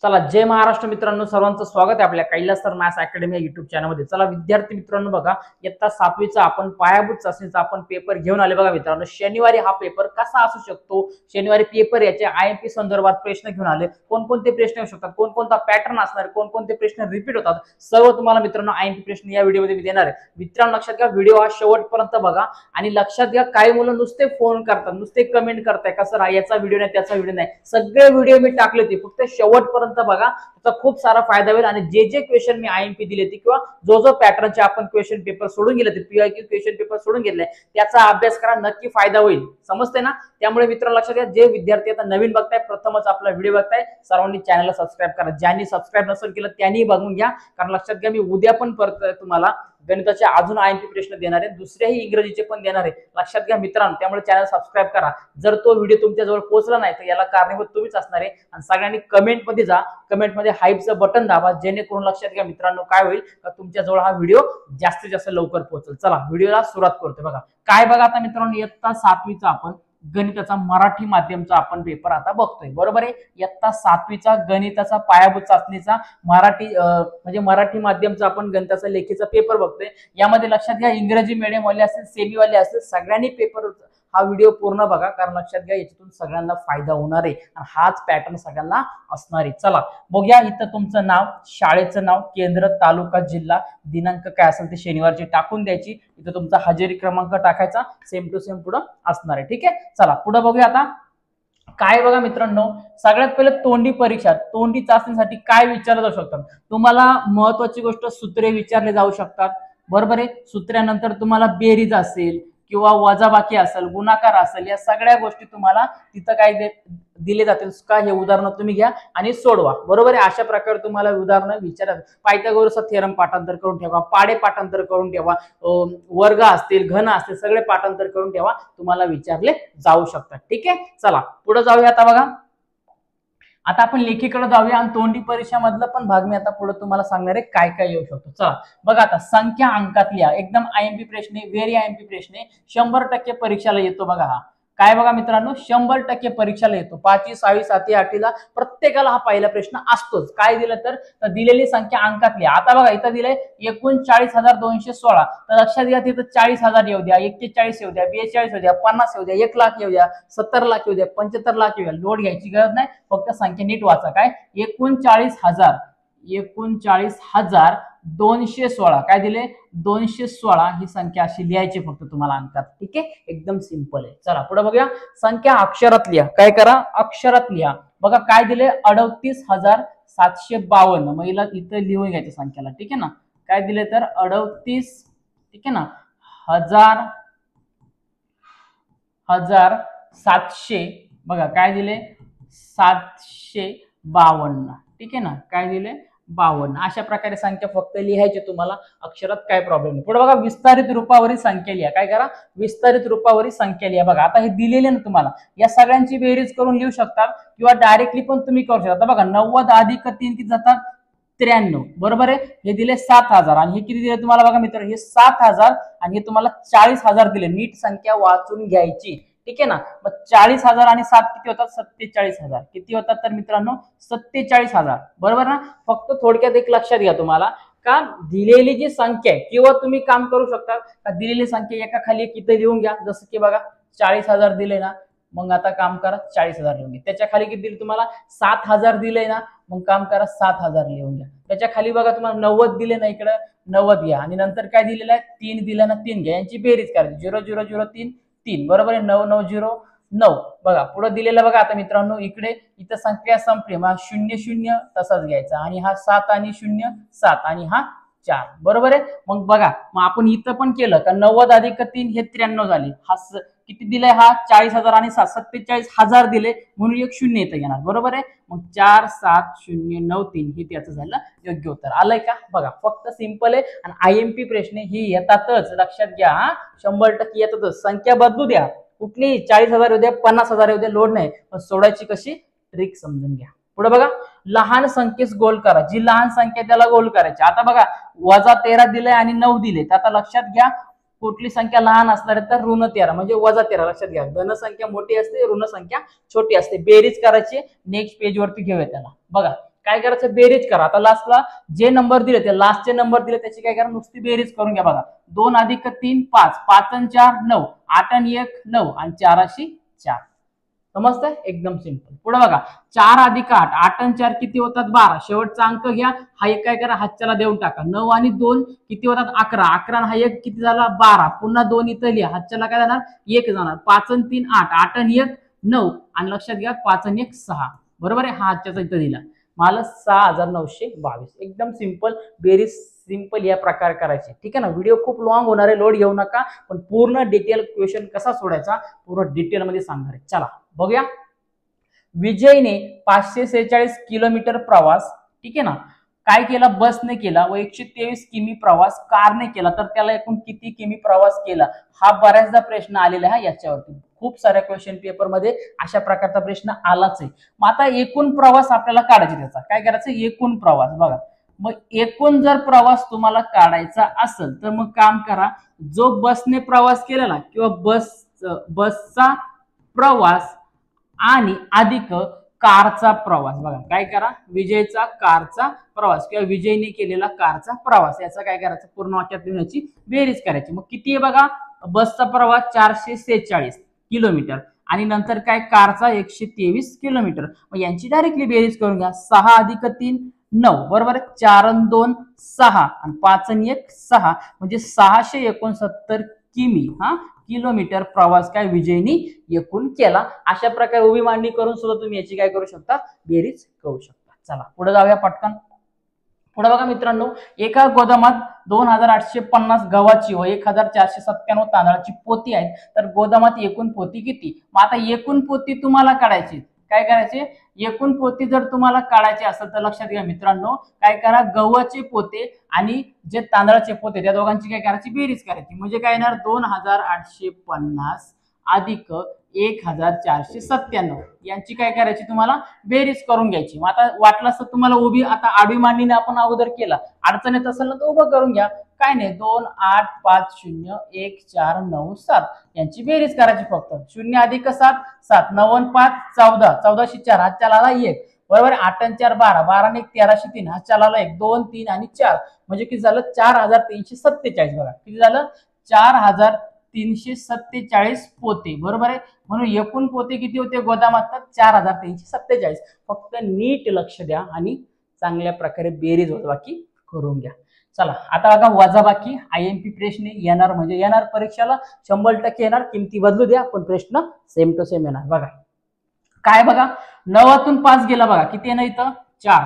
चला, जय महाराष्ट्र मित्रांनो, सर्वांचं स्वागत आहे आपल्या कैलास सर मॅथ्स अकॅडमी या युट्यूब चॅनलमध्ये। चला विद्यार्थी मित्रांनो, बघा इयत्ता 7वीचा आपण पायाभूत चाचणीचा आपण पेपर घेऊन आले। बघा मित्रांनो, शनिवारी हा पेपर कसा असू शकतो, शनिवारी पेपर याचे आयएमपी संदर्भात प्रश्न घेऊन आले। कोणकोणते प्रश्न येऊ शकतात, कोणकोणता पॅटर्न असणार, कोणकोणते प्रश्न रिपीट होतात, सर्व तुम्हाला मित्रांनो आयएमपी प्रश्न या व्हिडिओमध्ये मी देणार आहे। मित्रांनो लक्षात घ्या, व्हिडिओ हा शेवटपर्यंत बघा आणि लक्षात घ्या, काही मुलं नुसते फोन करतात, नुसते कमेंट करताय का सर याचा व्हिडिओ नाही त्याचा व्हिडिओ नाही, सगळे व्हिडिओ मी टाकले होते, फक्त शेवटपर्यंत बघा, त्याचा खूप सारा फायदा होईल। आणि जे जे क्वेश्चन मी आयएमपी दिले ते किंवा जो पॅटर्नचे आपण क्वेश्चन पेपर सोडून गेले, ते पीआयक्यू क्वेश्चन पेपर सोडून गेले, त्याचा अभ्यास करा, नक्की फायदा होईल, समजते ना। त्यामुळे मित्रांनो लक्षात घ्या, जे विद्यार्थी आता नवीन बघताय, प्रथमच आपला व्हिडिओ बघताय, सर्वांनी चॅनलला सबस्क्राइब करा। ज्यांनी सबस्क्राइब नसेल केलं त्यांनी बघून घ्या, कारण लक्षात घ्या, मी उद्या पण परत तुम्हाला गणिताचे अजून आयएमपी प्रश्न देणार आहे, दुसरेही इंग्रजीचे पण देणार आहे, लक्षात घ्या मित्रांनो। त्यामुळे चॅनल सबस्क्राइब करा। जर तो व्हिडिओ तुमच्या जवळ पोहोचला नाही तर याला कारणीभूत तुम्हीच असणार आहे। आणि सगळ्यांनी कमेंट मध्ये जा, कमेंट मध्ये हाईपचं बटन दाबा, जेणेकरून लक्षात घ्या मित्रांनो काय होईल का तुमच्या जवळ हा व्हिडिओ जास्तीत जास्त लवकर पोहोचेल। चला व्हिडिओला सुरुवात करतो। बघा काय, बघा आता मित्रांनो, इयत्ता 7वीचा आपण गणिताचा मराठी माध्यमचा आपण पेपर आता बघतोय, बरोबर आहे। इयत्ता 7वीचा गणिताचा पायाभूत चाचणीचा मराठी म्हणजे मराठी माध्यमचा आपण गणिताचा लेखीचा पेपर बघतोय। यामध्ये लक्षात घ्या, इंग्रजी मीडियम वाले असतील, सेमी वाले असतील, सगळ्यांनी पेपर हा व्हिडिओ पूर्ण बघा, कारण लक्षात घ्या याच्यातून सगळ्यांना फायदा होणार आहे आणि हाच पॅटर्न सगळ्यांना असणार आहे। चला बघूया, इथं तुमचं नाव, शाळेचं नाव, केंद्र, तालुका, जिल्हा, दिनांक काय असेल ते शनिवारची टाकून द्यायची, इथं तुमचा हजेरी क्रमांक टाकायचा, सेम टू सेम पुढे असणार आहे, ठीक आहे। चला पुढे बघूया आता काय, बघा मित्रांनो, सगळ्यात पहिले तोंडी परीक्षा, तोंडी चाचणीसाठी काय विचारलं जाऊ शकतात, तुम्हाला महत्वाची गोष्ट सूत्रे विचारले जाऊ शकतात, बरोबर आहे। सूत्र्यानंतर तुम्हाला बेरीज असेल किंवा वजाबाकी असेल, गुणाकार असेल, या सगळ्या गोष्टी तुम्हाला तिथं काय दिले जातील का, हे उदाहरण तुम्ही घ्या आणि सोडवा, बरोबर आहे। अशा प्रकारे तुम्हाला उदाहरण विचारतात। पायथागोरसचा थेरम पाठांतर करून ठेवा, पाडे पाठांतर करून ठेवा, वर्ग असतील, घन असतील, सगळे पाठांतर करून ठेवा, तुम्हाला विचारले जाऊ शकतात, ठीक आहे। चला पुढे जाऊया आता। बघा आता आपण लेखीकडे जाऊया आणि तोंडी परीक्षा मधला पण भाग मी आता पुढे तुम्हाला सांगणार आहे काय काय येऊ शकतो। चला बघा आता, संख्या अंकातली एकदम आयएमपी प्रश्न, व्हेरी आयएमपी प्रश्न, 100% परीक्षेला येतो। बघा हा काय, बघा मित्रांनो, 100% परीक्षेला येतो। 5वी 6वी 7वी 8वीला प्रत्येकाला हा पहिला प्रश्न असतोच। काय दिलं तर दिलेली संख्या अंकातली, आता बघा इथं दिलंय 39,216, तर लक्षात घ्या तिथं 40,000 येऊ द्या, 41 येऊ द्या, 42 येऊ द्या, 50 येऊ द्या, 1 लाख येऊ द्या, 70 लाख येऊ द्या, 75 लाख येऊ द्या, लोड घ्यायची गरज नाही, फक्त संख्या नीट वाचा। काय 39,216, काय दिले 216, ही संख्या अशी लिहायची फक्त तुम्हाला अंकात, ठीक आहे, एकदम सिंपल आहे। चला पुढे बघूया, संख्या अक्षरात लिहा, काय करा अक्षरात लिहा। बघा काय दिले 38,752, मग इथं लिहून घ्यायचं संख्याला, ठीक आहे ना। काय दिले तर 38, ठीक आहे ना, 1,700, बघा काय दिले 752, ठीक आहे ना, काय दिले 52, अशा प्रकारे संख्या फक्त लिहायची तुम्हाला अक्षरात, काय प्रॉब्लेम नाही। पुढे बघा, विस्तारित रूपावरील संख्या लिहा, काय करा विस्तारित रूपावरील संख्या लिहा। बघा आता हे दिलेले ना तुम्हाला, या सगळ्यांची बेरीज करून लिहू शकता किंवा डायरेक्टली पण तुम्ही करू शकता। बघा 90 अधिक 3 किती जातात 93, बरोबर आहे। हे दिले 7,000 आणि हे किती दिले तुम्हाला, बघा मित्र, हे 7,000 आणि हे तुम्हाला 40,000 दिले, नीट संख्या वाचून घ्यायची, ठीक आहे ना। मग 40,000 आणि 7 किती होतात 47,000, किती होतात तर मित्रांनो 47,000, बरोबर ना। फक्त थोडक्यात एक लक्षात घ्या तुम्हाला, का दिलेली जी संख्या आहे, किंवा तुम्ही काम करू शकता का दिलेली संख्या एका खाली एक इथे लिहून घ्या, जसं की बघा 40,000 दिले ना, मग आता काम करा 40,000 लिहून घ्या। त्याच्या खाली किती दिले तुम्हाला 7,000 दिले ना, मग काम करा 7,000 लिहून घ्या। त्याच्या खाली बघा तुम्हाला 90 दिले ना, इकडे 90 घ्या, आणि नंतर काय दिलेलं आहे 3 दिलं ना, 3 घ्या, यांची बेरीज करायची, 0,0,0,3 3, बरोबर आहे, 9,9,0,9। बघा पुढे दिलेलं, बघा आता मित्रांनो, इथं संख्या संपली, मग 0,0 तसाच घ्यायचा, आणि हा 7 आणि 0 7 आणि हा 4, बरोबर आहे। मग बघा, मग आपण इथं पण केलं का 90 अधिक 3 हे 93 झाले, हा किती दिलाय हा 40,000 आणि 47,000 दिले, म्हणून एक 0 इथं घेणार, बरोबर आहे। मग 4,7,0,9,3 हे त्याचं झालं योग्य उत्तर, आलंय का। बघा फक्त सिंपल आहे, आणि आयएमपी प्रश्न ही येतातच, लक्षात घ्या, 100% येतातच। संख्या बदलू द्या, कुठली 40,000 येऊ द्या, 50,000 येऊ द्या, लोड नाही, पण सोडायची कशी ट्रिक समजून घ्या। पुढे बघा, लहान संख्येस गोल करा, जी लहान संख्या त्याला गोल करायची। आता बघा -13 दिले आणि 9 दिले, तर आता लक्षात घ्या कुठली संख्या लहान असणार आहे तर -13 म्हणजे -13, लक्षात घ्या। धन संख्या मोठी असते, ऋण संख्या छोटी असते, बेरीज करायची, नेक्स्ट पेज वरती घेऊया त्याला। बघा काय करायचं, बेरीज करा. आता लास्टला जे नंबर दिले ते लास्टचे नंबर दिले त्याची काय करा, नुसती बेरीज करून घ्या बघा. 2 + 3 5, 5 आणि 4 9, 8 आणि 1 9 आणि 4 4. समजतंय, एकदम सिंपल. पुढे बघा, 4 + 8, 8 आणि 4 किती होतात 12. शेवटचा अंक घ्या, हा एक काय करा हातच्याला देऊन टाका. 9 आणि 2 किती होतात 11, 11 आणि हा एक किती झाला 12. पुन्हा 2 इथं लिहा, हातच्याला काय जाणार 1 जाणार. 5 आणि 3 8, 8 आणि 1 9 आणि लक्षात घ्या 5 आणि 1 6. बरोबर आहे, हा हातच्याचा इथं दिला. मला 6922. एकदम सिंपल बेरीज, सिंपल या प्रकार करायचे. ठीक आहे ना. व्हिडिओ खूप लॉंग होणार आहे, लोड घेऊ नका, पण पूर्ण डिटेल क्वेश्चन कसा सोडायचा पूर्ण डिटेल मध्ये सांगणार आहे. चला बघूया. विजयने 546 किलोमीटर प्रवास, ठीक आहे ना, काय केला, बसने केला व 123 किमी प्रवास कारने केला, तर त्याला एकूण किती किमी प्रवास केला. हा बऱ्याचदा प्रश्न आलेला आहे याच्यावरती. खूप साऱ्या क्वेश्चन पेपर मध्ये अशा प्रकारचा प्रश्न आलाच आहे. मग आता एकूण प्रवास आपल्याला काढायचा, त्याचा काय करायचं, एकूण प्रवास बघा. मग एकूण जर प्रवास तुम्हाला काढायचा असेल तर मग काम करा, जो बसने प्रवास केलेला किंवा बसचा प्रवास आणि अधिक कारचा प्रवास, बघा काय करा, विजयचा कारचा प्रवास किंवा विजयने केलेला कारचा प्रवास, याचा काय करायचं, पूर्ण वाक्यात लिहून याची बेरीज करायची. मग किती आहे बघा, बसचा प्रवास 446 किलोमीटर आणि नंतर काय कारचा 123 किलोमीटर. मग यांची डायरेक्टली बेरीज करून घ्या. 6 + 3 9, बरोबर. 4 आणि 2 6 आणि 5 आणि 1 6, म्हणजे 669 किमी हा किलोमीटर प्रवास काय विजयनी एकूण केला. अशा प्रकारे उभी मांडणी करून सुद्धा तुम्ही याची काय करू शकता, बेरीज करू शकता. चला पुढे जाऊया पटकन. पुढे बघा मित्रांनो, एका गोदामात 2850 गव्हाची व 1497 तांदळाची पोती आहेत, तर गोदामात एकूण पोती किती. मग आता एकूण पोती तुम्हाला काढायची, काय करायचे, एकूण पोती जर तुम्हाला काढायचे असेल तर लक्षात घ्या मित्रांनो, काय करा, गव्हाचे पोते आणि जे तांदळाचे पोते त्या दोघांची काय करायची, बेरीज करायची. म्हणजे काय येणार, 2850 अधिक 1497 यांची काय करायची, तुम्हाला बेरीज करून घ्यायची. मग आता वाटलं असतं तुम्हाला उभी, आता आडवी मांडणीने आपण अगोदर केला, अडचण येत असेल ना तर उभं करून घ्या, काय नाही. 2 8 5 0 1 4 9 7 यांची बेरीज करायची फक्त. 0 अधिक 7 7, 9 आणि 5 14, 14 4 हात चालाला 1, बरोबर. 8 आणि 4 12, 12 आणि 1 1303 हात चालाला 1 2 3 आणि 4, म्हणजे किती झालं 4347. बघा किती झालं, 4347 पोते, बरोबर आहे. म्हणून एकूण पोते किती होते गोदामात, 4347. फक्त नीट लक्ष द्या आणि चांगल्या प्रकारे बेरीज वजाबाकी करून घ्या. चला आता बघा, वजाबाकी IMP प्रश्न येणार, म्हणजे येणार परीक्षेला 100% येणार. किमती बदलू द्या पण प्रश्न सेम टू सेम येणार. बघा काय, बघा 9तून 5 गेला, बघा किती आहे ना इथं 4.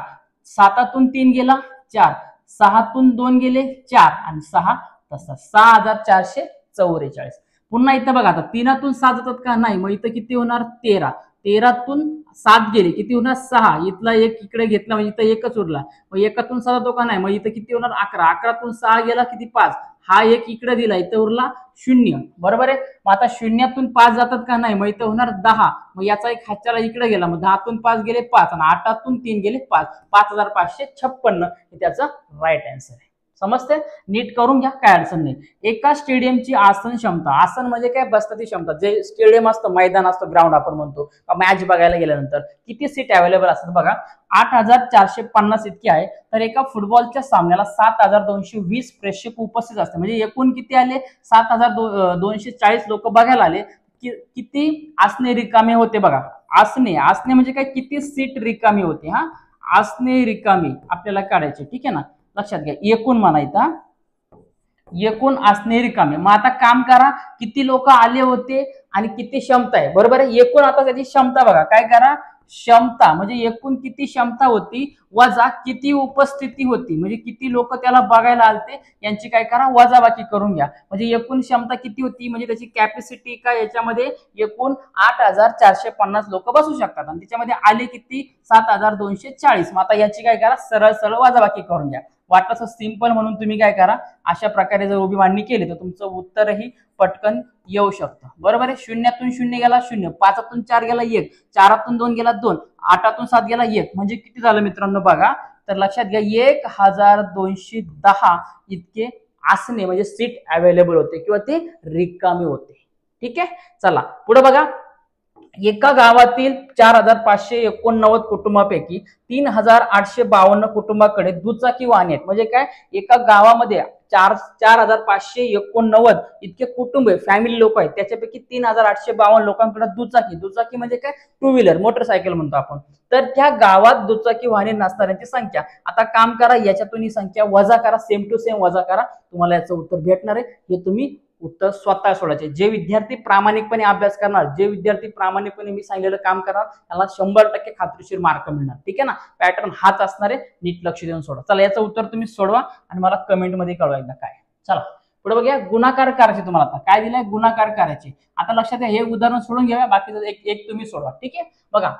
7तून 3 गेला 4, 6तून 2 गेले 4 आणि 6 तसा 6444. पुन्हा इथं बघा, आता 3तून 7 जातात का नाही, मग इथं किती होणार 13. 13तून 7 गेले किती होणार 6, इथला एक इकडे घेतला म्हणजे इथं एकच उरला. मग 1तून 7 जातो का नाही, मग इथं किती होणार 11. 11तून 6 गेला किती 5, हा एक इकडे दिला, इथं उरला 0, बरोबर आहे. मग आता 0तून 5 जातात का नाही, मग इथं होणार 10. मग याचा एक हातच्याला इकडे गेला, मग 10तून 5 गेले 5 आणि 8तून 3 गेले 5, 5556 हे त्याचा राईट आन्सर आहे. समजते, नीट करून घ्या, काय अडचण नाही. एका स्टेडियमची आसन क्षमता, आसन म्हणजे काय, बसण्याची क्षमता, जे स्टेडियम असतं, मैदान असतं, ग्राउंड आपण म्हणतो, मॅच बघायला गेल्यानंतर किती सीट अवेलेबल असतात बघा, 8450 इतकी आहे. तर एका फुटबॉलच्या सामन्याला 7220 प्रेक्षक उपस्थित असते, म्हणजे एकूण किती आले 7240 लोक बघायला आले. किती आसने रिकामे होते बघा, आसने म्हणजे काय, किती सीट रिकामी होते, हा आसने रिकामी आपल्याला काढायचे, ठीक आहे ना. लक्षात घ्या, एकूण म्हणायचं, एकूण आसने रिकामे. मग आता काम करा, किती लोक आले होते आणि किती क्षमता आहे, बरोबर आहे. एकूण आता त्याची क्षमता बघा, काय करा, क्षमता म्हणजे एकूण किती क्षमता होती वजा किती उपस्थिती होती, म्हणजे किती लोक त्याला बघायला आलते यांची काय करा, वजाबाकी करून घ्या. म्हणजे एकूण क्षमता किती होती, म्हणजे त्याची कॅपॅसिटी काय, याच्यामध्ये एकूण 8450 लोक बसू शकतात आणि त्याच्यामध्ये आले किती 7240. मग आता याची काय करा, सरळ सरळ वजाबाकी करून घ्या. वाटलं सिंपल म्हणून तुम्ही काय करा, अशा प्रकारे जर उभी मांडणी केली तर तुमचं उत्तरही पटकन येऊ शकतं, बरोबर आहे. 0तून 0 गेला 0, 5तून 4 गेला 1, 4तून 2 गेला 2, 8तून 7 गेला 1, म्हणजे किती झालं मित्रांनो बघा, तर लक्षात घ्या 1210 इतके आसने म्हणजे सीट अवेलेबल होते किंवा ते रिकामी होते. ठीक आहे, चला पुढे बघा, एका गावातील 4,589 कुटुंबापैकी 3,852 कुटुंबाकडे दुचाकी वाहने आहेत. म्हणजे काय, एका गावामध्ये 4,589 इतके कुटुंब फॅमिली लोक आहेत, त्याच्यापैकी 3,852 लोकांकडे दुचाकी म्हणजे काय, टू व्हीलर मोटरसायकल म्हणतो आपण. तर त्या गावात दुचाकी वाहने नसणाऱ्यांची संख्या, आता काम करा याच्यातून ही संख्या वजा करा, सेम टू सेम वजा करा, तुम्हाला याचं उत्तर भेटणार आहे. हे तुम्ही उत्तर स्वतः सोडायचे. जे विद्यार्थी प्रामाणिकपणे अभ्यास करणार, जे विद्यार्थी प्रामाणिकपणे मी सांगितलेलं काम करणार, त्याला 100% खात्रीशीर मार्क मिळणार. ठीक आहे ना. पॅटर्न हाच असणार आहे, नीट लक्ष देऊन सोडा. चला याचं उत्तर तुम्ही सोडवा आणि मला कमेंट मध्ये कळवा एकदा काय. चला पुढे बघूया. गुणाकार करायचे तुम्हाला. आता काय दिलंय, गुणाकार करायचे. आता लक्षात घ्या, हे उदाहरण सोडून घ्या, बाकीचं एक तुम्ही सोडवा. ठीक आहे. बघा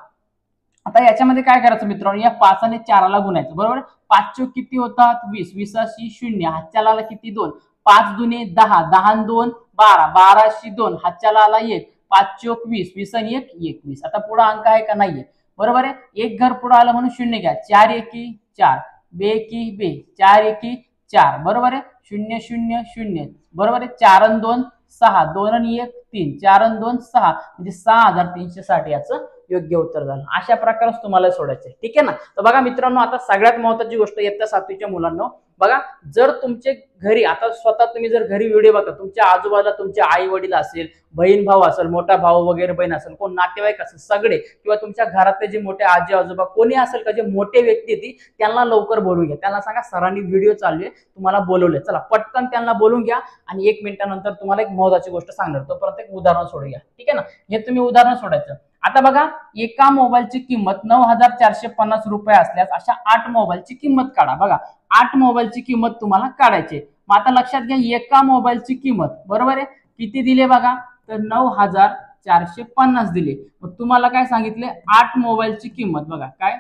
आता याच्यामध्ये काय करायचं मित्रांनो, या 5 आणि 4ला गुणायचं. बरोबर. 5 चोक किती होतात, 20, 20शी 0, हातच्याला आला किती 2, 5 दुने 10, 10 आणि 2 12, 12शी 2, हातच्याला आला 1, 5 चोक 20, 20 आणि 1 21. आता पुढे अंक आहे का नाहीये, बरोबर आहे. एक घर पुढे आलं म्हणून 0 घ्या. 4 एकी 4, 2 एकी 2, 4 एकी 4, बरोबर आहे. 0 0 0, बरोबर आहे. 4 आणि 2 6, 2 आणि 1 3, 4 आणि 2 6, म्हणजे 6,360 याचं योग्य उत्तर झालं. अशा प्रकारे तुम्हाला सोडायचंय. ठीक आहे ना. तर बघा मित्रांनो, आता सगळ्यात महत्त्वाची गोष्ट इयत्ता 7वीच्या मुलांना बघा, जर तुमचे घरी आता स्वतः तुम्ही जर घरी व्हिडिओ बघता, तुमच्या आजूबाजूला तुमचे आई वडील असेल, बहीण भाऊ असेल, मोठा भाऊ वगैरे बहीण असेल, कोण नातेवाईक असेल, सगळे किंवा तुमच्या घरातले जे मोठे आजी आजोबा कोणी असेल का, जे मोठे व्यक्ती ती त्यांना लवकर बोलून घ्या. त्यांना सांगा सरांनी व्हिडिओ चालू आहे, तुम्हाला बोलवले. चला पटकन त्यांना बोलून घ्या आणि 1 मिनिटानंतर तुम्हाला एक महत्त्वाची गोष्ट सांगणार, तो प्रत्येक उदाहरण सोडूया. ठीक आहे ना. हे तुम्ही उदाहरण सोडायचं. आता बघा, एका मोबाईलची किंमत 9,450 रुपये असल्यास अशा 8 मोबाईलची किंमत काढा. बघा 8 मोबाईलची किंमत तुम्हाला काढायची. मग आता लक्षात घ्या, एका मोबाईलची किंमत बरोबर आहे किती दिले बघा, तर 9,450 दिले. मग तुम्हाला काय सांगितले, 8 मोबाईलची किंमत. बघा काय,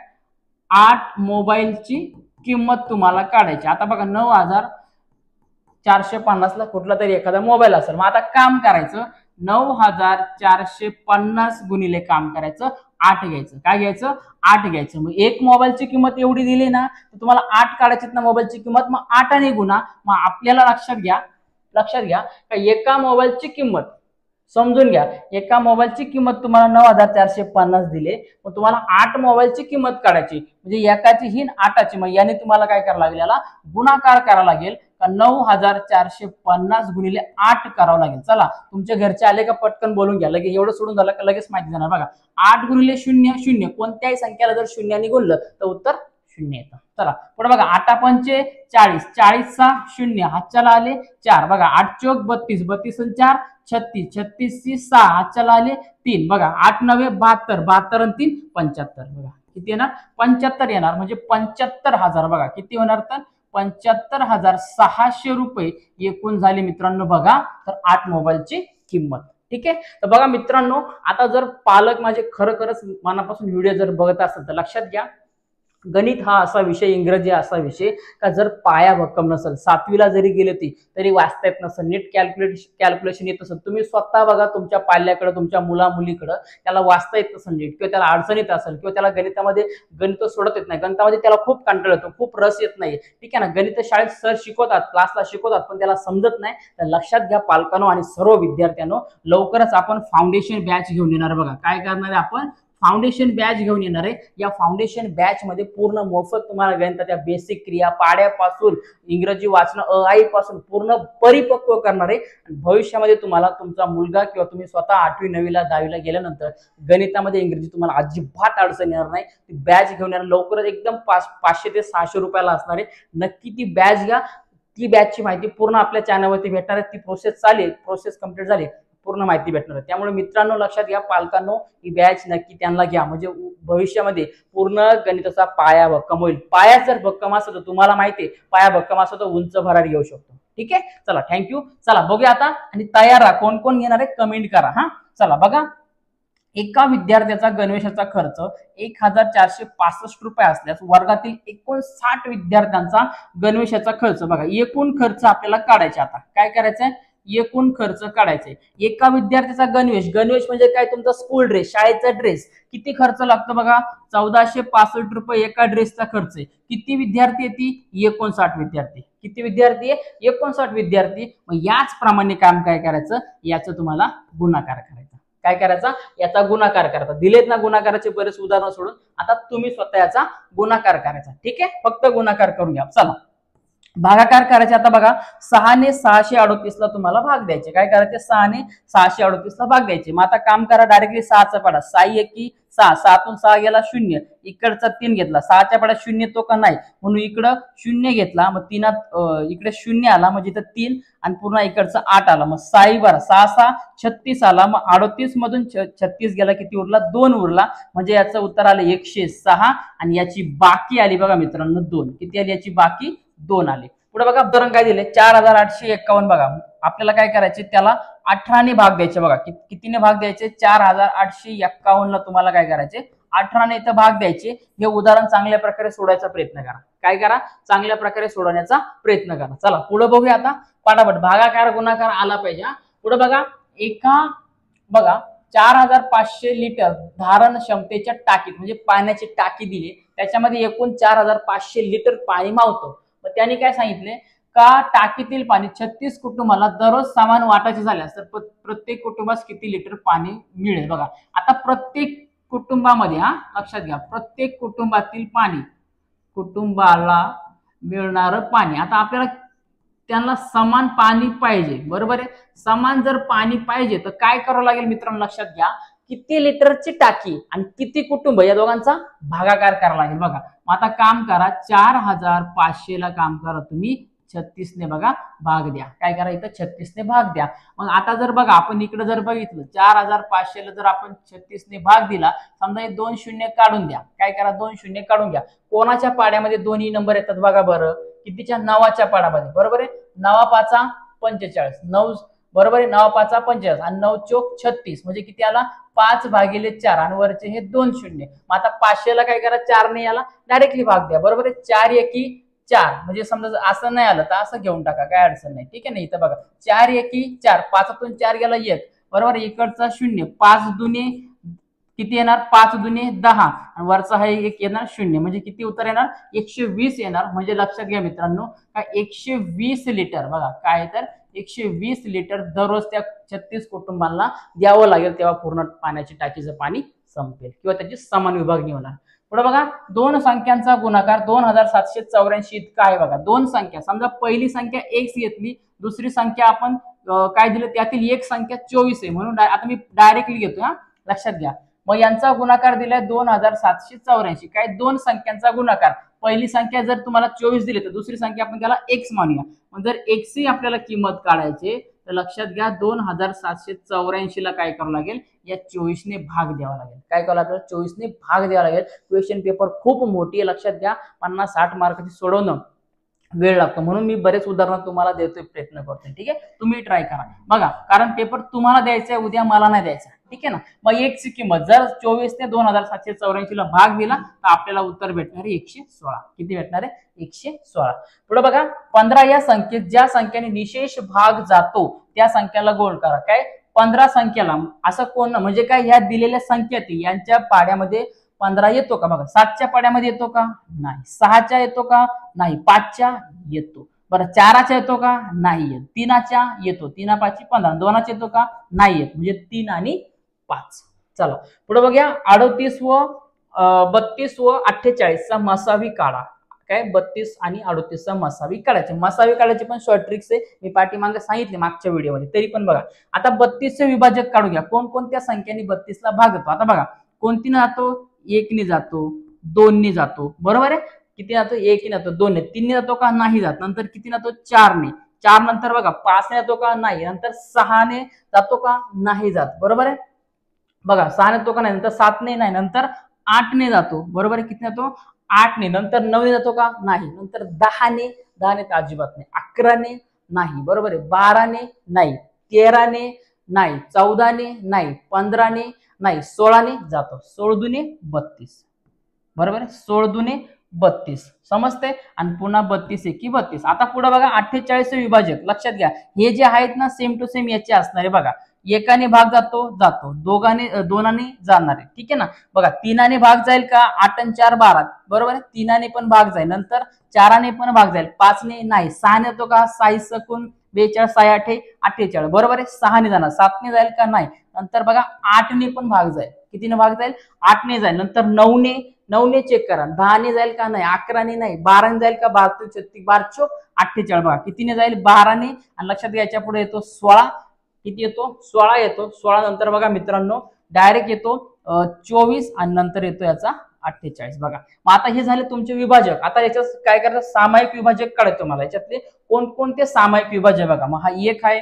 8 मोबाईलची किंमत तुम्हाला काढायची. आता बघा 9,450 ला कुठला तरी एखादा मोबाईल असेल. मग आता काम करायचं, 9,450 गुणिले काम करायचं, 8 घ्यायचं. काय घ्यायचं, 8 घ्यायचं. मग एक मोबाईलची किंमत एवढी दिली ना, तर तुम्हाला 8 काढायची ना मोबाईलची किंमत. मग 8 ने गुणा. मग आपल्याला लक्षात घ्या का एका मोबाईलची किंमत समजून घ्या, एका मोबाईलची किंमत तुम्हाला 9,450 दिले. मग तुम्हाला 8 मोबाईलची किंमत काढायची, म्हणजे एकाची ही 8ची. मग याने तुम्हाला काय करावं लागेल, याला गुणाकार करावा लागेल. 9,450 गुणिले 8 करावं लागेल. चला तुमच्या घरचे आले का पटकन बोलून घ्या. लगेच एवढं सोडून झालं का लगेच माहिती जाणार. बघा 8 गुणिले 0 0, कोणत्याही संख्याला जर 0 गुणलं तर उत्तर 0 येतं. चला पुढे बघा, 8 पंचे 40, 40चा 0, हातच्याला आले 4. बघा 8 चोक 32, 32 आणि 4 36, 36ची 6, हातच्याला आले 3. बघा 8 9 72, 72 आणि 3 75. बघा किती येणार, 75 येणार. म्हणजे 75,000. बघा किती होणार, तर 75,600 रुपये एकूण झाले मित्रांनो. बघा तर 8 मोबाईलची किंमत. ठीक आहे. तर बघा मित्रांनो, आता जर पालक माझे खरंच मनापासून व्हिडिओ जर बघत असेल तर लक्षात घ्या, गणित हा असा विषय, इंग्रजी असा विषय का जर पाया भक्कम नसेल, 7वीला जरी गेले तरी वाचता येत नसेल, नीट कॅल्क्युलेशन येत असेल, तुम्ही स्वतः बघा तुमच्या पाल्याकडे, तुमच्या मुला मुलीकडे, त्याला वाचता येत नसेल नीट, किंवा त्याला अडचण येत असेल, किंवा त्याला गणितामध्ये गणित सोडत येत नाही, गणितामध्ये त्याला खूप कंटाळा येतो, खूप रस येत नाही. ठीक आहे ना. गणित शाळेत सर शिकवतात, क्लासला शिकवतात, पण त्याला समजत नाही. तर लक्षात घ्या पालकांनो आणि सर्व विद्यार्थ्यांनो, लवकरच आपण फाउंडेशन बॅच घेऊन येणार. बघा काय करणार आहे आपण, फाउंडेशन बॅच घेऊन येणार आहे. या फाउंडेशन बॅच मध्ये पूर्ण मोफत तुम्हाला गणिताच्या बेसिक क्रिया, पाड्यापासून इंग्रजी वाचन, अ आई पासून पूर्ण परिपक्व करणार आहे. भविष्यामध्ये तुम्हाला तुमचा मुलगा किंवा तुम्ही स्वतः 8वी 9वीला 10वीला गेल्यानंतर गणितामध्ये इंग्रजी तुम्हाला अजिबात अडचण येणार नाही. ती बॅच घेऊन येणार लवकरच, एकदम 500 ते 600 रुपयाला असणार आहे. नक्की ती बॅच घ्या. ती बॅचची माहिती पूर्ण आपल्या चॅनलवरती भेटणार आहे. ती प्रोसेस कंप्लीट झाली, पूर्ण माहिती भेटणार आहे. त्यामुळे मित्रांनो लक्षात घ्या, पालकांनो ही बॅच नक्की त्यांना घ्या, म्हणजे भविष्यामध्ये पूर्ण गणिताचा पाया भक्कम होईल. पाया जर भक्कम असेल तर तुम्हाला माहिती आहे, पाया भक्कम असेल तर उंच भरारी घेऊ शकतो. ठीक आहे. चला थँक्यू. चला बघूया आता, आणि तयार राहा, कोण कोण घेणार आहे कमेंट करा. हा चला बघा, एका विद्यार्थ्याचा गणवेशाचा खर्च 1,465 रुपये असल्यास वर्गातील एकूण 60 विद्यार्थ्यांचा गणवेशाचा खर्च. बघा एकूण खर्च आपल्याला काढायचा. आता काय करायचंय, एकूण खर्च काढायचे. एका विद्यार्थ्याचा गणवेश म्हणजे काय, तुमचा स्कूल ड्रेस, शाळेचा ड्रेस, किती खर्च लागतो बघा, 1,465 रुपये एका ड्रेसचा खर्च आहे. किती विद्यार्थी आहे ती, 59 विद्यार्थी. किती विद्यार्थी आहे, 59 विद्यार्थी. मग याच प्रमाणे काम काय करायचं, याचं तुम्हाला गुणाकार करायचा. काय करायचा, याचा गुणाकार करायचा। दिलेत ना गुणाकाराचे बरेच उदाहरण सोडून, आता तुम्ही स्वतः याचा गुणाकार करायचा। ठीक आहे, फक्त गुणाकार करून घ्या। चला भागाकार करायचे। आता बघा 6 ने 638 ला तुम्हाला भाग द्यायचे। काय करायचे, 6 ने 638 ला भाग द्यायचे। मग आता काम करा, डायरेक्टली 6 चा पाडा, 6 एकी 6, 6 तून 6 गेला 0, इकडचा 3 घेतला, 6 च्या पाड्यात 0 तो का नाही, म्हणून इकडं 0 घेतला, मग 3 इकडे 0 आला, म्हणजे इथं 3 आणि पुन्हा इकडचा 8 आला, मग 6 12, 6 6 36 आला, मग 38 मधून 36 गेला, किती उरला, 2 उरला, म्हणजे याचं उत्तर आलं 106 आणि याची बाकी आली बघा मित्रांनो 2। किती आली याची बाकी, 2 आले। पुढे बघा उदाहरण काय दिले, 4851। बघा आपल्याला काय करायचे, त्याला 18 ने भाग द्यायचे। बघा कितीने भाग द्यायचे, 4851 ला तुम्हाला काय करायचे, 18 ने इथं भाग द्यायचे। हे उदाहरण चांगल्या प्रकारे सोडवायचा प्रयत्न करा। काय करा, चांगल्या प्रकारे सोडवण्याचा प्रयत्न करा। चला पुढे बघूया आता, पटापट भागाकार गुणाकार आला पाहिजे। पुढे बघा बघा 4500 लिटर धारण क्षमतेच्या टाकीत, म्हणजे पाण्याची टाकी दिली, त्याच्यामध्ये एकूण 4500 लिटर पाणी मावतो। मग त्यांनी काय सांगितले का, टाकीतील पाणी 36 कुटुंबाला दररोज समान वाटायचे झाल्यास तर प्रत्येक कुटुंबास किती लिटर पाणी मिळेल। बघा आता प्रत्येक कुटुंबामध्ये, लक्षात घ्या, प्रत्येक कुटुंबातील पाणी, कुटुंबाला मिळणारं पाणी, आता आपल्याला त्यांना समान पाणी पाहिजे, बरोबर आहे। समान जर पाणी पाहिजे तर काय करावं लागेल मित्रांनो, लक्षात घ्या, किती लिटरची टाकी आणि किती कुटुंब या दोघांचा भागाकार करावा लागेल। बघा मग आता काम करा, 4500 ला काम करा तुम्ही 36 ने बघा भाग द्या। काय करा, इथं 36 ने भाग द्या। मग आता जर बघा आपण इकडे जर बघितलं, 4500 ला जर आपण 36 ने भाग दिला, समजा हे 2 शून्य काढून द्या। काय करा, 2 शून्य काढून घ्या। कोणाच्या पाड्यामध्ये दोन्ही नंबर येतात बघा बरं, कितीच्या, 9च्या पाड्यामध्ये, बरोबर आहे। 9 5 45, 9 बरोबर आहे, 9 5 45 आणि 9 चोक 36, म्हणजे किती आला, 5/4 आणि वरचे हे 2 शून्य। मग आता 500 ला काय करा, 4 ने याला डायरेक्टली भाग द्या, बरोबर आहे। 4 एकी 4, म्हणजे समजा असं नाही आलं तर असं घेऊन टाका, काय अडचण नाही। ठीक आहे ना, इथं बघा 4 एकी 4, 5तून 4 गेला 1, बरोबर, इकडचा 0, 5 दुने किती येणार, 5 दुने 10 आणि वरचा हा एक येणार 0, म्हणजे किती उत्तर येणार, 120 येणार। म्हणजे लक्षात घ्या मित्रांनो, का 120 लिटर, बघा काय तर 120 लिटर दररोज त्या 36 कुटुंबांना द्यावं लागेल, तेव्हा पूर्ण पाण्याची टाकीचं पाणी संपेल किंवा त्याची समान विभागणी होणार। पुढे बघा दोन संख्यांचा गुणाकार 2784 इतका आहे। बघा दोन संख्या, समजा पहिली संख्या x घेतली, दुसरी संख्या आपण काय दिलं, त्यातील एक संख्या 24 आहे, म्हणून आता मी डायरेक्टली घेतो, लक्षात घ्या। मग यांचा गुणाकार दिलाय 2784, काय दोन संख्यांचा गुणाकार। पहिली संख्या जर तुम्हाला 24 दिली तर दुसरी संख्या आपण त्याला x मानूया। मग जर x ही आपल्याला किंमत काढायची तर लक्षात घ्या 2784 ला काय करावं लागेल, या 24 ने भाग द्यावा लागेल। काय करावं लागेल, 24 ने भाग द्यावा लागेल। क्वेश्चन पेपर खूप मोठी आहे, लक्षात घ्या, 50-60 मार्काची सोडवणं वेळ लागतो, म्हणून मी बरेच उदाहरण तुम्हाला देतोय, प्रयत्न करतोय। ठीक आहे, तुम्ही ट्राय करा बघा, कारण पेपर तुम्हाला द्यायचा आहे, उद्या मला नाही द्यायचा। ठीक आहे ना, मग x ची किंमत जर 24 ने 2784 ला भाग दिला तर आपल्याला उत्तर भेटणार आहे 116। किती भेटणार आहे, 116। पुढे बघा 15 या संख्येत ज्या संख्येने निशेष भाग जातो त्या संख्याला गोल करा। काय 15 संख्याला असं कोण, म्हणजे काय ह्या दिलेल्या संख्या यांच्या पाड्यामध्ये 15 येतो का, बघा 7च्या पाड्यामध्ये येतो का, नाही, 6च्या येतो का, नाही, 5च्या येतो, बरं 4च्या येतो का, नाही येत, 3च्या येतो, 3 5 15, 2च्या येतो का, नाही येत, म्हणजे 3 आणि 5। चला पुढे बघूया 38 व 32 व 48 चा मसावी काढा। काय 32 आणि 38 चा मसावी काढायचे। मसावी काढायची पण शॉर्ट ट्रिक्स आहे, मी पाठीमागे सांगितले मागच्या व्हिडिओमध्ये, तरी पण बघा। आता 32 चे विभाजक काढून घ्या, कोणकोणत्या संख्येने 32 ला भाग येतो। आता बघा कोणती ने जातो, 1 ने जातो, 2 ने जातो, बरोबर आहे, किती जातो, 1 ने जातो, 2 ने, 3 ने जातो का, नाही जात, नंतर किती जातो, 4 ने, 4 नंतर बघा 5 ने जातो का, नाही, नंतर 6 ने जातो का, नाही जात, बरोबर आहे, बघा 6 ने जातो का, नाही, नंतर 7 ने नाही, नंतर 8 ने जातो, बरोबर आहे, किती जातो, 8 ने, नंतर 9 ने जातो का, नाही, नंतर 10 ने, 10 ने तर अजिबात नाही, 11 ने नाही, बरोबर आहे, 12 ने नाही, 13 ने नाही, 14 ने नाही, 15 ने नाही, 16 ने जातो, 16 दुने 32, बरोबर आहे, 16 दुने 32, समजते, आणि पुन्हा 32 एकी 32। आता पुढे बघा 48 विभाजक, लक्षात घ्या हे जे आहेत ना सेम टू सेम याचे असणार आहे। बघा एकाने भाग जातो, दोनाने जाणार आहे, ठीक आहे ना, बघा 3 ने भाग जाईल का, 8 आणि 4 12, बरोबर आहे, 3 ने पण भाग जाईल, नंतर 4 ने पण भाग जाईल, 5 ने नाही, 6 ने येतो का, 6 सकून 42 6 8 48 बरोबर आहे. 6 ने जाणार, 7 ने जाईल का नाही. नंतर बघा 8 ने पण भाग जाईल. कितीने भाग जाईल? 8 ने जाईल. नंतर 9 ने चेक करा, 10 ने जाईल का नाही, 11 ने नाही, 12 ने जाईल का, 12 36 12 48 बघा कितीने जाईल? 12 ने. आणि लक्षात घ्यायच्या पुढे येतो 16. किती येतो? 16 येतो. 16 नंतर बघा मित्रांनो डायरेक्ट येतो 24 आणि नंतर येतो याचा 48 बघा. मग आता हे झाले तुमचे विभाजक. आता याच्यात काय करायचं? सामायिक विभाजक काढायचं मला. याच्यातले कोणकोणते सामायिक विभाजक बघा. मग हा 1 आहे,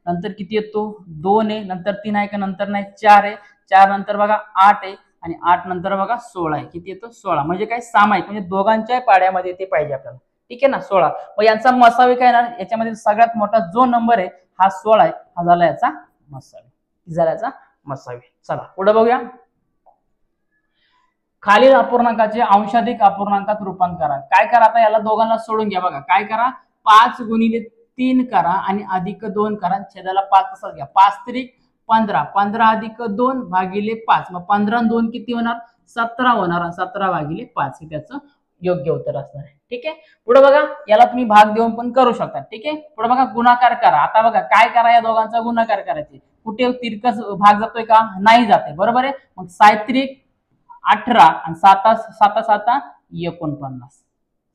नंतर किती येतो? 2 आहे, नंतर 3 आहे का? नंतर नाही 4 आहे, 4 नंतर बघा 8 आहे आणि 8 नंतर बघा 16 आहे. किती येतो? 16. म्हणजे काय? सामायिक, म्हणजे दोघांच्या पाड्यामध्ये ते पाहिजे आपल्याला. ठीक आहे ना? 16. मग यांचा मसावी काय येणार? याच्यामध्ये सगळ्यात मोठा जो नंबर आहे हा 16 आहे, हा झाला याचा मसावी. झाला याचा मसावी. चला पुढे बघूया. खालील अपूर्णांकाचे अंशाधिक अपूर्णांकात रूपांतर करा. काय करा? आता याला दोघांना सोडून घ्या. बघा काय करा? 5 गुणिले 3 करा आणि अधिक 2 करा. छेदाला 5 तसाच घ्या. 5 त्रिक 15, 15 अधिक 2 भागिले 5. मग 15 आणि 2 किती होणार? 17 होणार. 17 भागिले 5 हे त्याचं योग्य उत्तर असणार आहे. ठीक आहे. पुढे बघा याला तुम्ही भाग देऊन पण करू शकता. ठीक आहे. पुढे बघा गुणाकार करा. आता बघा काय करा? या दोघांचा गुणाकार करायचे. कुठे तिरकस भाग जातोय का? नाही जाते. बरोबर आहे. मग 7 त्रिक 18 आणि 7 7 7 49.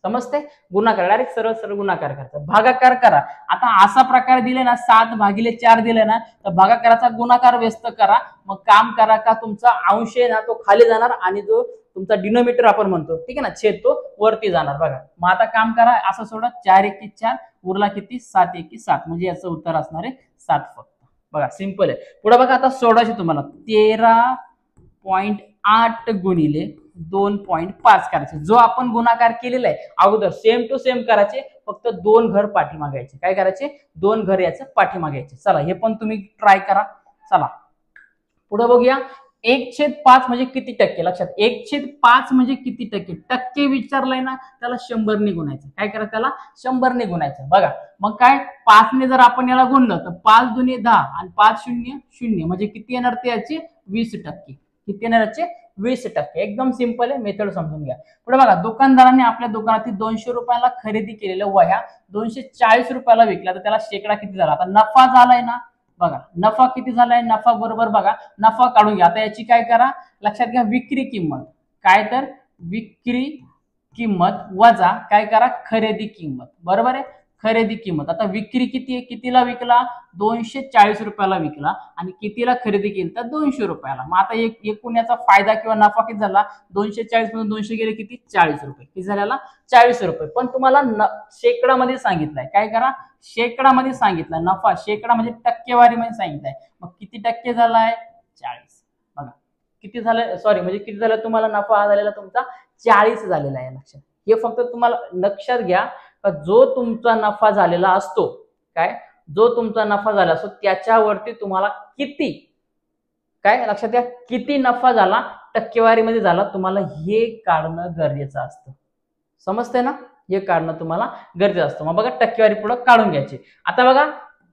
समजते? गुणाकार डायरेक्ट सरळ सरळ गुणाकार करायचा. भागाकार करा. आता असा प्रकार दिले ना 7 भागिले 4 दिले ना तर भागाकाराचा गुणाकार व्यस्त करा. मग काम करा का तुमचा अंश आहे ना तो खाली जाणार आणि जो तुमचा डिनोमिनेटर आपण म्हणतो ठीक आहे ना छेद तो वरती जाणार. बघा मग आता काम करा असं सोडा. 4 1 4 उरला किती? 7 1 7 म्हणजे याचं उत्तर असणार आहे 7 फक्त. बघा सिंपल आहे. पुढे बघा आता सोडायचे तुम्हाला 13.8 गुणिले 2.5 करायचे. जो आपण गुणाकार केलेला आहे अगोदर सेम टू सेम करायचे, फक्त 2 घर पाठीमागायचे. काय करायचे? 2 घर याचं पाठीमागायचे. चला हे पण तुम्ही ट्राय करा. चला पुढे बघूया. 1/5 म्हणजे किती टक्के? लक्षात 1/5 म्हणजे किती टक्के? टक्के विचारलंय ना त्याला 100 ने गुणायचं. काय करायचं? त्याला 100 ने गुणायचं. बघा मग काय 5 ने जर आपण याला गुणलं तर 5 दुने 10 आणि 5 0 0 म्हणजे किती येणार? ते याचे 20%. किती येणार याचे? 20%. एकदम सिंपल आहे. मेथड समजून घ्या. पुढे बघा दुकानदाराने आपल्या दुकानातील 200 रुपयाला खरेदी केलेल्या वह्या 240 रुपयाला विकल्या तर त्याला शेकडा किती झाला? आता नफा झालाय ना. बघा नफा किती झालाय? नफा बरोबर बघा नफा काढून घ्या. आता याची काय करा? लक्षात घ्या विक्री किंमत. काय तर विक्री किंमत वजा काय करा? खरेदी किंमत. बरोबर आहे. खरेदी किंमत. आता विक्री किती आहे? कितीला विकला? 240 रुपयाला विकला आणि कितीला खरेदी केली? तर 200 रुपयाला. मग आता एकूण याचा फायदा किंवा नफा किती झाला? 240 मधून 200 गेले किती? 40 रुपये. किती झालेला? 40 रुपये. पण तुम्हाला शेकडामध्ये सांगितलंय. काय करा? शेकडामध्ये सांगितलं. नफा शेकडा म्हणजे टक्केवारी मध्ये सांगितलंय. मग किती टक्के झालाय? 40. बघा किती झालं? सॉरी म्हणजे किती झालं तुम्हाला नफा हा झालेला तुमचा 40 झालेला आहे. लक्षात हे फक्त तुम्हाला लक्षात घ्या जो तुमचा नफा झालेला असतो काय जो तुमचा नफा झाला असतो त्याच्यावरती तुम्हाला किती काय लक्षात घ्या किती नफा झाला टक्केवारीमध्ये झाला तुम्हाला हे काढणं गरजेचं असतं. समजतंय ना? हे काढणं तुम्हाला गरजेचं असतं. मग बघा टक्केवारी पुढे काढून घ्यायची. आता बघा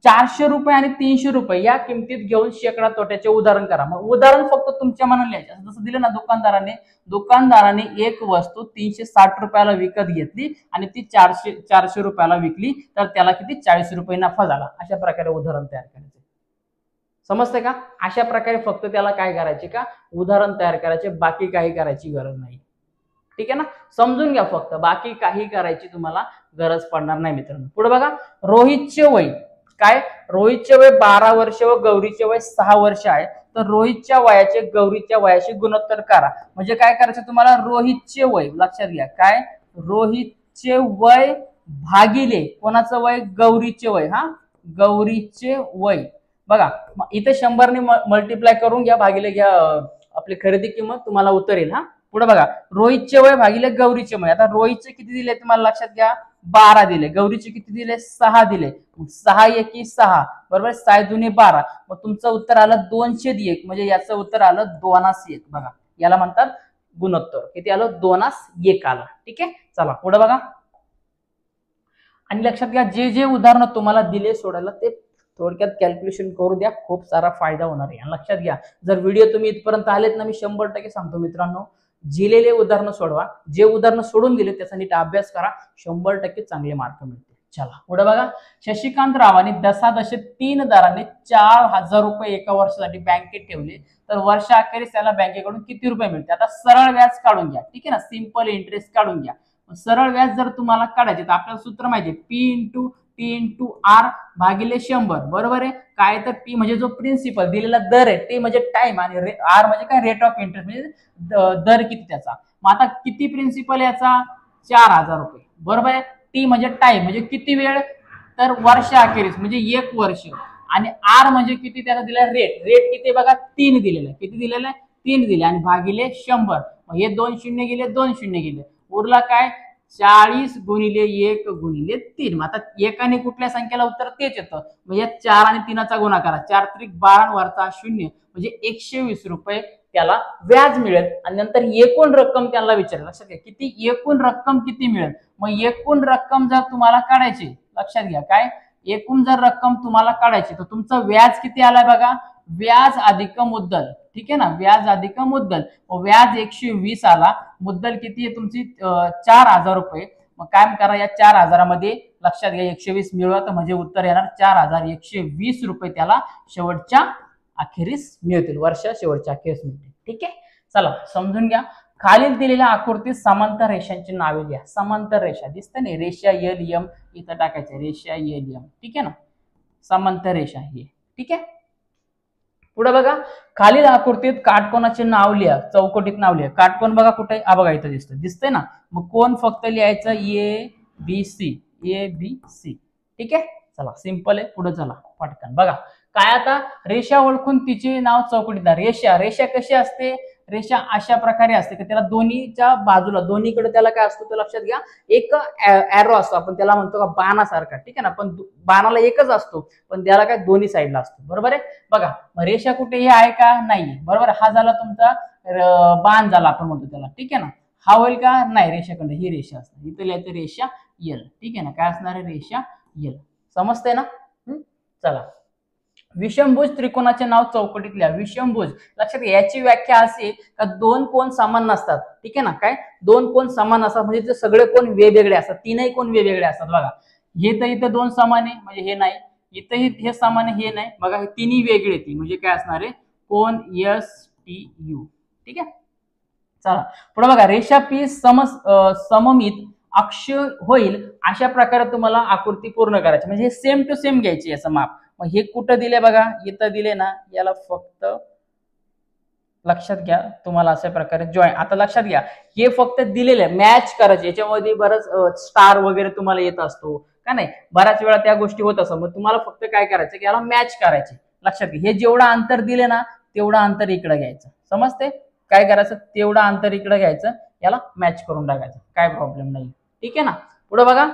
400 रुपये आणि 300 रुपये या किमतीत घेऊन शेकडा तोट्याचे उदाहरण करा. मग उदाहरण फक्त तुमच्या मनाने लिहायचे. जसं दिलं ना दुकानदाराने एक वस्तू 360 रुपयाला विकत घेतली आणि ती 400 रुपयाला विकली तर त्याला किती? 40 रुपये नफा झाला. अशा प्रकारे उदाहरण तयार करायचे. समजतंय का? अशा प्रकारे फक्त त्याला काय करायचे का? उदाहरण तयार करायचे. बाकी काही करायची गरज नाही. ठीक आहे ना? समजून घ्या फक्त. बाकी काही करायची तुम्हाला गरज पडणार नाही मित्रांनो. पुढे बघा रोहितचे वय काय? रोहितचे वय 12 वर्ष व गौरीचे वय 6 वर्ष आहे. तर रोहितच्या वयाचे गौरीच्या वयाशी गुणोत्तर करा. म्हणजे काय करायचं तुम्हाला? रोहितचे वय लक्षात घ्या. काय? रोहितचे वय भागिले कोणाचं वय? गौरीचे वय. हा गौरीचे वय. बघा इथे 100 ने मल्टिप्लाय करून घ्या. भागिले घ्या आपली खरेदी किंमत तुम्हाला उत्तर येईल. हा पुढे बघा रोहितचे वय भागिले गौरीचे वय. आता रोहितचे किती दिले तुम्हाला लक्षात घ्या? 12 दिले. गौरीचे किती दिले? 6 दिले. 6 1 6 बरोबर. 6 दुने 12. मग तुमचं उत्तर आलं 201 म्हणजे याचं उत्तर आलं 2:1. बघा याला म्हणतात गुणोत्तर. किती आलं? 2:1 आलं. ठीक आहे. चला पुढे बघा. आणि लक्षात घ्या जे उदाहरण तुम्हाला दिले सोडायला ते थोडक्यात कॅल्क्युलेशन करू द्या. खूप सारा फायदा होणार आहे. लक्षात घ्या जर व्हिडिओ तुम्ही इथपर्यंत आलेत ना मी 100% सांगतो मित्रांनो दिलेले उदाहरणं सोडवा. जे उदाहरणं सोडून दिले त्याचा नीट अभ्यास करा. 100% चांगले मार्क मिळतील. चला पुढे बघा, शशिकांत रावांनी दशादशे 3 दराने 4,000 रुपये एका वर्षासाठी बँकेत ठेवले, तर वर्षाअखेरीस त्याला बँकेकडून किती रुपये मिळते? आता सरळ व्याज काढून घ्या, ठीक आहे ना, सिंपल इंटरेस्ट काढून घ्या. सरळ व्याज जर तुम्हाला काढायचे तर आपल्याला सूत्र माहिती आहे, P into T into R भागिले 100, बरोबर आहे. काय तर पी म्हणजे जो प्रिन्सिपल दिलेला दर आहे, टी म्हणजे टाइम, आणि आर म्हणजे काय, रेट ऑफ इंटरेस्ट म्हणजे दर किती त्याचा. मग आता किती प्रिन्सिपल याचा? 4,000 रुपये, बरोबर आहे. टी म्हणजे टाइम म्हणजे किती वेळ, तर वर्षाअखेरीस म्हणजे 1 वर्ष. आणि आर म्हणजे किती त्याचा दिला, रेट. रेट किती बघा, 3 दिलेला आहे. किती दिलेलं आहे? 3 दिले, आणि भागिले 100. मग हे 2 शून्य गेले, 2 शून्य गेले, उरला काय, 40 गुणिले 1 गुणिले 3. मग आता एकाने कुठल्या संख्येला उत्तर तेच येतं. मग या 4 आणि 3चा गुणाकार, 4 त्रिक 12 वरचा 0 म्हणजे 120 रुपये त्याला व्याज मिळेल. आणि नंतर एकूण रक्कम त्याला विचारेल. लक्षात घ्या, किती एकूण रक्कम किती मिळेल. मग एकूण रक्कम जर तुम्हाला काढायची, लक्षात घ्या काय, एकूण जर रक्कम तुम्हाला काढायची तर तुमचं व्याज किती आलाय बघा, व्याज अधिक मुद्दल, ठीक आहे ना, व्याज अधिक मुद्दल. व्याज 120 आला, मुद्दल किती आहे तुमची 4,000 रुपये. मग काय करा, या 4,000 मध्ये लक्षात घ्या 120 मिळवत म्हणजे उत्तर येणार 4,120 रुपये त्याला शेवटच्या अखेरीस मिळतील, वर्षा शेवटच्या अखेरीस मिळतील. ठीक आहे, चला समजून घ्या. खालील दिलेल्या आकृतीत समांतर रेषांची नावे लिहा. समांतर रेषा दिसते ना, रेषा एल एम इथं टाकायचं, रेषा एल एम, ठीक आहे ना, समांतर रेषा ही, ठीक आहे. पुढे बघा, खालील आकृतीत काटकोनाचे नाव लिहा, चौकटीत नाव लिहा. काटकोन बघा कुठे, बघा इथं दिसतं, दिसतंय ना. मग कोण फक्त लिहायचं A B C, A B C, ठीक आहे. चला सिंपल आहे, पुढे चला पटकन बघा. काय आता, रेषा ओळखून तिचे नाव चौकटीत. रेषा, रेषा कशी असते, रेषा अशा प्रकारे असते की त्याला दोन्हीच्या बाजूला, दोन्हीकडे त्याला काय असतो तर लक्षात घ्या, एक एरो असतो, आपण त्याला म्हणतो का बाणासारखा, ठीक आहे ना. पण बाणाला एकच असतो, पण त्याला काय दोन्ही साईडला असतो, बरोबर आहे. बघा रेषा कुठेही आहे का, नाही, बरोबर. हा झाला तुमचा बाण झाला, आपण म्हणतो त्याला, ठीक आहे ना. हा होईल का, नाही, रेषाखंड ही रेषा असते, इथे लिहायचं रेषा यल, ठीक आहे ना. काय असणार आहे, रेषा यल, समजते ना. चला, विषमभुज त्रिकोणाचे नाव चौकटीत लिहा. विषमभुज, लक्षात घ्या, याची व्याख्या अशी का दोन कोण समान नसतात, ठीक आहे ना. काय, दोन कोण समान असतात म्हणजे ते सगळे कोण वेगवेगळे असतात, तीनही कोण वेगवेगळे असतात. बघा हे तर इथं 2 समान आहे म्हणजे हे नाही, इथंही हे समान आहे हे नाही, बघा हे तिन्ही वेगळे ती म्हणजे काय असणार आहे, कोण एस टी यू, ठीक आहे. चला पुढे बघा, रेषा पी सममित अक्ष होईल अशा प्रकारे तुम्हाला आकृती पूर्ण करायची, म्हणजे सेम टू सेम घ्यायची याचं माप. मग हे कुठं दिले बघा, इथं दिले ना, याला फक्त लक्षात घ्या, तुम्हाला अशा प्रकारे जॉईन, आता लक्षात घ्या हे फक्त दिलेले मॅच करायचे, याच्यामध्ये बरंच स्टार वगैरे तुम्हाला येत असतो का नाही, बऱ्याच वेळा त्या गोष्टी होत असतात. मग तुम्हाला फक्त काय करायचं की याला मॅच करायचे. लक्षात घ्या, हे जेवढं अंतर दिले ना तेवढं अंतर इकडे घ्यायचं, समजते. काय करायचं, तेवढं अंतर इकडे घ्यायचं, याला मॅच करून टाकायचं, काय प्रॉब्लेम नाही, ठीक आहे ना. पुढे बघा,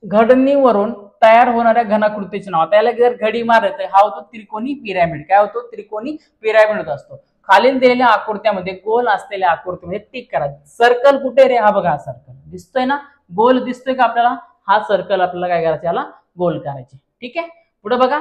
घडणीवरून तयार होणाऱ्या घनाकृतीचे नाव. त्याला जर घडी मारत हा होतो त्रिकोणी पिरॅमिड. काय होतो, त्रिकोणी पिरॅमिड होत असतो. खालील दिलेल्या आकृत्यामध्ये गोल असलेल्या आकृतीमध्ये टिक करा. सर्कल कुठे रे, हा बघा, हा सर्कल दिसतोय ना, गोल दिसतोय का आपल्याला, हा सर्कल आपल्याला काय करायचं, याला गोल करायचे, ठीक आहे. पुढे बघा,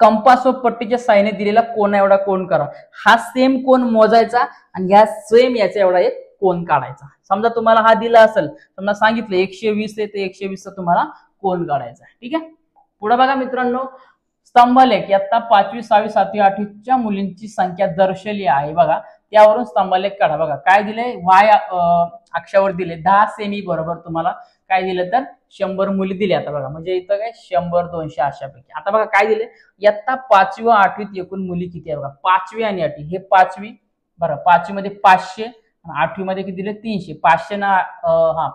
कंपास व पट्टीच्या साहाय्याने दिलेला कोण एवढा कोण करा. हा सेम कोण मोजायचा आणि ह्या सेम याचा एवढा एक कोण काढायचा. समजा तुम्हाला हा दिला असेल, समजा सांगितलं 120 आहे ते 120 तुम्हाला कोण काढायचा, ठीक आहे. पुढे बघा मित्रांनो, स्तंभलेख इयत्ता 5वी 6वी 7वी 8वीच्या मुलींची संख्या दर्शवली आहे बघा, त्यावरून स्तंभलेख काढा. बघा काय दिलंय, वाय अक्षावर दिले 10 सेमी, बरोबर तुम्हाला काय दिलं तर 100 मुली दिल्या. आता बघा म्हणजे इथं काय 100 200 अशापैकी. आता बघा काय दिले, इयत्ता 5वी व 8वीत एकूण मुली किती आहे बघा, 5वी आणि 8वी, हे 5वी, बरं 5वी मध्ये 500, 8वी मध्ये किती दिले 300. 500 ना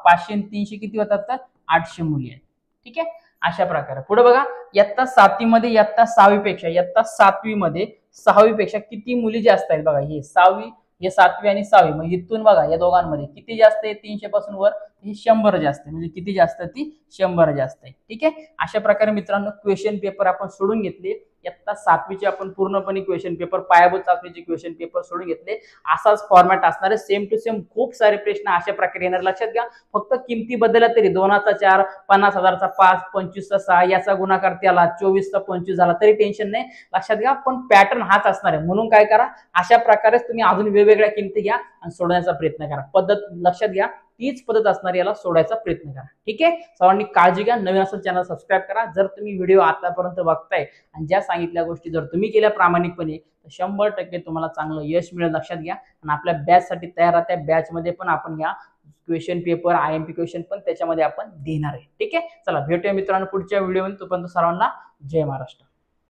500 आणि 300 किती होतात तर 800 मुली आहेत, ठीक आहे. अशा प्रकारे पुढे बघा, इयत्ता 7वी मध्ये इयत्ता 6वी पेक्षा, इयत्ता 7वी मध्ये 6वी पेक्षा किती मुली जास्त आहेत बघा, हे 6वी, हे 7वी आणि 6वी, मग इथून बघा या दोघांमध्ये किती जास्त आहे, 300 पासून वर, हे 100 जास्त आहे, म्हणजे किती जास्त ती 100 जास्त आहे, ठीक आहे. अशा प्रकारे मित्रांनो क्वेश्चन पेपर आपण सोडून घेतले. इयत्ता 7वीचे आपण पूर्णपणे क्वेश्चन पेपर, पायाभूत चाचणीचे क्वेश्चन पेपर सोडून घेतले. असाच फॉर्मॅट असणार आहे, सेम टू सेम खूप सारे प्रश्न अशा प्रकारे येणार. लक्षात घ्या, फक्त किमती बदलल्या तरी 2चा 4, 50,000चा 5, 25चा 6, याचा गुणाकार त्याला 24चा 25 झाला तरी टेन्शन नाही. लक्षात घ्या, पण पॅटर्न हाच असणार आहे. म्हणून काय करा, अशा प्रकारेच तुम्ही अजून वेगवेगळ्या किमती घ्या. आणि सोडवण्याचा प्रयत्न करा. पद्धत लक्षात घ्या, तीच पद्धत असणार, याला सोडायचा प्रयत्न करा. ठीक आहे, सर्वांनी काळजी घ्या. नवीन असेल चॅनल सबस्क्राईब करा. जर तुम्ही व्हिडिओ आतापर्यंत बघताय आणि ज्या सांगितल्या गोष्टी जर तुम्ही केल्या प्रामाणिकपणे तर 100% तुम्हाला चांगलं यश मिळेल, लक्षात घ्या. आणि आपल्या बॅच साठी तयार राहा. त्या बॅच मध्ये पण आपण या क्वेश्चन पेपर IMP क्वेश्चन पण त्याच्यामध्ये आपण देणार आहे. ठीक आहे, चला भेटूया मित्रांनो पुढच्या व्हिडिओमध्ये. तोपर्यंत सर्वांना जय महाराष्ट्र.